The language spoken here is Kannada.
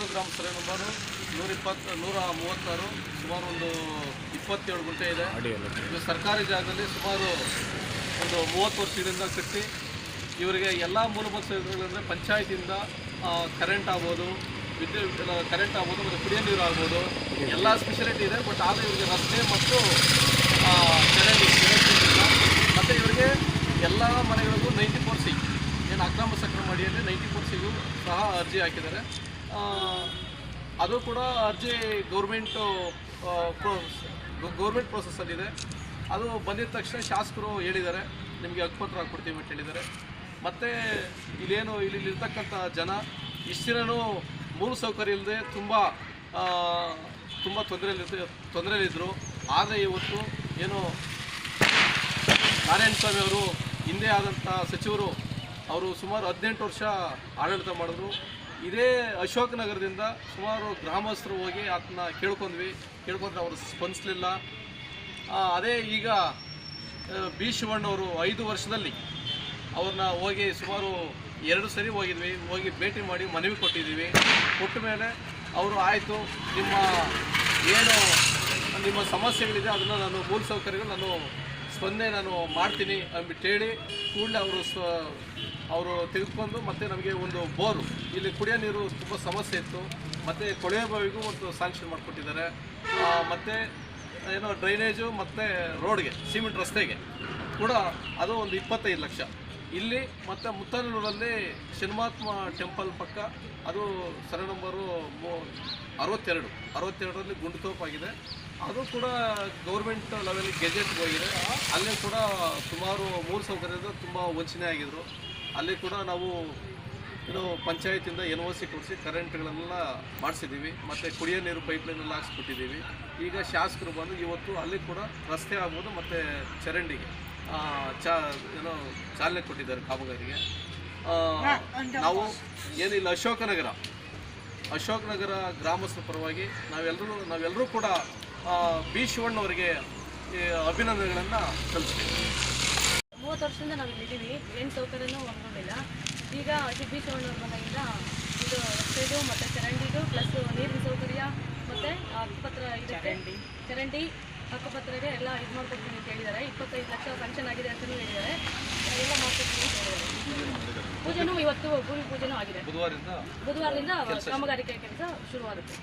ಶಿವಮೊಗ್ಗ ಗ್ರಾಮ ಸರ್ವೆ ನಂಬರು 136 ಸುಮಾರು ಒಂದು 27 ಗುಂಟೆ ಇದೆ. ಇದು ಸರ್ಕಾರಿ ಜಾಗದಲ್ಲಿ ಸುಮಾರು ಒಂದು 30 ವರ್ಷದಿಂದ ಕಟ್ಟಿ ಇವರಿಗೆ ಎಲ್ಲ ಮೂಲಭೂತ ಸೌಕರ್ಯಗಳಂದರೆ ಪಂಚಾಯತಿಯಿಂದ ಕರೆಂಟ್ ಆಗ್ಬೋದು, ಕರೆಂಟ್ ಆಗ್ಬೋದು, ಮತ್ತು ಕುಡಿಯೋ ನೀರು ಆಗ್ಬೋದು, ಎಲ್ಲ ಸ್ಪೆಷಾಲಿಟಿ ಇದೆ. ಬಟ್ ಆದರೆ ಇವರಿಗೆ ರಸ್ತೆ ಮತ್ತು ಚರಂಡಿ ಮತ್ತು ಇವರಿಗೆ ಎಲ್ಲ ಮನೆಗಳಿಗೂ 94C ಏನು ಅಕ್ರಮ ಸಕ್ರಮ ಅಡಿಯಲ್ಲಿ 94Cಗೂ ಸಹ ಅರ್ಜಿ ಹಾಕಿದ್ದಾರೆ. ಅದು ಕೂಡ ಅರ್ಜಿ ಗೌರ್ಮೆಂಟ್ ಪ್ರೋಸೆಸ್ಸಲ್ಲಿದೆ. ಅದು ಬಂದಿದ ತಕ್ಷಣ ಶಾಸಕರು ಹೇಳಿದ್ದಾರೆ ನಿಮಗೆ ಹಕ್ಕುಪತ್ರ ಹಾಕ್ಕೊಡ್ತೀವಿ ಅಂತ ಹೇಳಿದ್ದಾರೆ. ಮತ್ತು ಇಲ್ಲಿರ್ತಕ್ಕಂಥ ಜನ ಇಷ್ಟಿನೂ ಮೂಲ ಸೌಕರ್ಯ ಇಲ್ಲದೆ ತುಂಬ ತೊಂದರೆಯಲ್ಲಿದ್ದರು. ಆದರೆ ಇವತ್ತು ಏನು ನಾರಾಯಣ ಸ್ವಾಮಿ ಅವರು ಹಿಂದೆ ಆದಂಥ ಸಚಿವರು ಅವರು ಸುಮಾರು 18 ವರ್ಷ ಆಡಳಿತ ಮಾಡಿದ್ರು. ಇದೇ ಅಶೋಕ್ ನಗರದಿಂದ ಸುಮಾರು ಗ್ರಾಮಸ್ಥರು ಹೋಗಿ ಅದನ್ನ ಕೇಳ್ಕೊಂಡ್ರೆ ಅವರು ಸ್ಪಂದಿಸಲಿಲ್ಲ. ಅದೇ ಈಗ ಬಿ ಶಿವಣ್ಣವರು 5 ವರ್ಷದಲ್ಲಿ ಅವ್ರನ್ನ ಹೋಗಿ ಸುಮಾರು 2 ಸರಿ ಹೋಗಿ ಭೇಟಿ ಮಾಡಿ ಮನವಿ ಕೊಟ್ಟಿದ್ದೀವಿ. ಕೊಟ್ಟ ಮೇಲೆ ಅವರು ಆಯಿತು ನಿಮ್ಮ ಸಮಸ್ಯೆಗಳಿದೆ ಅದನ್ನು ನಾನು ಮೂಲ ಸೌಕರ್ಯಗಳು ಸ್ಪಂದನೆ ಮಾಡ್ತೀನಿ ಅಂದ್ಬಿಟ್ಟು ಹೇಳಿ ಕೂಡಲೇ ಅವರು ತೆಗೆದುಕೊಂಡು ಮತ್ತು ನಮಗೆ ಒಂದು ಬೋರು, ಇಲ್ಲಿ ಕುಡಿಯೋ ನೀರು ತುಂಬ ಸಮಸ್ಯೆ ಇತ್ತು, ಮತ್ತು ಕೊಳವೆ ಬಾವಿಗೂ ಒಂದು ಸ್ಯಾಂಕ್ಷನ್ ಮಾಡಿಕೊಟ್ಟಿದ್ದಾರೆ. ಮತ್ತು ಏನೋ ಡ್ರೈನೇಜು ಮತ್ತು ರೋಡ್ಗೆ ಸಿಮೆಂಟ್ ರಸ್ತೆಗೆ ಕೂಡ ಅದು ಒಂದು 25 ಲಕ್ಷ. ಇಲ್ಲಿ ಮತ್ತು ಮುತ್ತನೂರಲ್ಲಿ ಶನಿಮಾತ್ಮ ಟೆಂಪಲ್ ಪಕ್ಕ ಅದು ಸರ್ವೆ ನಂಬರು 62ರಲ್ಲಿ ಗುಂಡುತೋಪಾಗಿದೆ. ಅದು ಕೂಡ ಗೌರ್ಮೆಂಟ್ ಲೆವೆಲ್ ಗೆಜೆಟ್ಗೆ ಹೋಗಿದೆ. ಅಲ್ಲೇ ಕೂಡ ಸುಮಾರು ಮೂಲ ಸೌಕರ್ಯದ ತುಂಬ ವಂಚನೆ ಆಗಿದ್ರು. ಅಲ್ಲಿ ಕೂಡ ನಾವು ಪಂಚಾಯತಿಂದ NOC ಕೊಡಿಸಿ ಕರೆಂಟ್ಗಳೆಲ್ಲ ಮಾಡಿಸಿದ್ದೀವಿ, ಮತ್ತು ಕುಡಿಯೋ ನೀರು ಪೈಪ್ಲೈನೆಲ್ಲ ಹಾಕ್ಸ್ಕೊಟ್ಟಿದ್ದೀವಿ. ಈಗ ಶಾಸಕರು ಬಂದು ಇವತ್ತು ಅಲ್ಲಿ ಕೂಡ ರಸ್ತೆ ಆಗ್ಬೋದು ಮತ್ತು ಚರಂಡಿಗೆ ಚಾಲನೆ ಕೊಟ್ಟಿದ್ದಾರೆ ಕಾಮಗಾರಿಗೆ. ನಾವು ಏನಿಲ್ಲ ಅಶೋಕ್ ನಗರ ಗ್ರಾಮಸ್ಥರ ಪರವಾಗಿ ನಾವೆಲ್ಲರೂ ಕೂಡ ಬಿ ಶಿವಣ್ಣವರಿಗೆ ಅಭಿನಂದನೆಗಳನ್ನು ಸಲ್ಲಿಸ್ತೀವಿ. 30 ವರ್ಷದಿಂದ ನಾವು ಇಲ್ಲಿದ್ದೀವಿ, ಏನು ಸೌಕರ್ಯನೂ ಹೊಂದಿಲ್ಲ. ಈಗ ಬಿ ಶಿವಣ್ಣವ್ರ ಮನೆಯಿಂದ ಇದು ರಸ್ತೆದು ಮತ್ತು ಚರಂಡಿದು ಪ್ಲಸ್ ನೀರಿನ ಸೌಕರ್ಯ ಮತ್ತು ಹಕ್ಕುಪತ್ರ ಇದೆ, ಚರಂಡಿ ಹಕ್ಕುಪತ್ರಗೆ ಎಲ್ಲ ಇದು ಮಾಡ್ಕೊಡ್ತೀನಿ ಅಂತ ಹೇಳಿದ್ದಾರೆ. 25 ಲಕ್ಷ ಫಂಕ್ಷನ್ ಆಗಿದೆ ಅಂತಲೂ ಹೇಳಿದ್ದಾರೆ. ಎಲ್ಲ ಮಾಡ್ಕೊಡ್ತೀನಿ ಅಂತ ಹೇಳಿದ್ದಾರೆ. ಪೂಜೆನೂ ಇವತ್ತು ಭೂಮಿ ಪೂಜೆನೂ ಆಗಿದೆ. ಬುಧವಾರದಿಂದ ಕಾಮಗಾರಿಕೆ ಕೆಲಸ ಶುರುವಾಗುತ್ತೆ.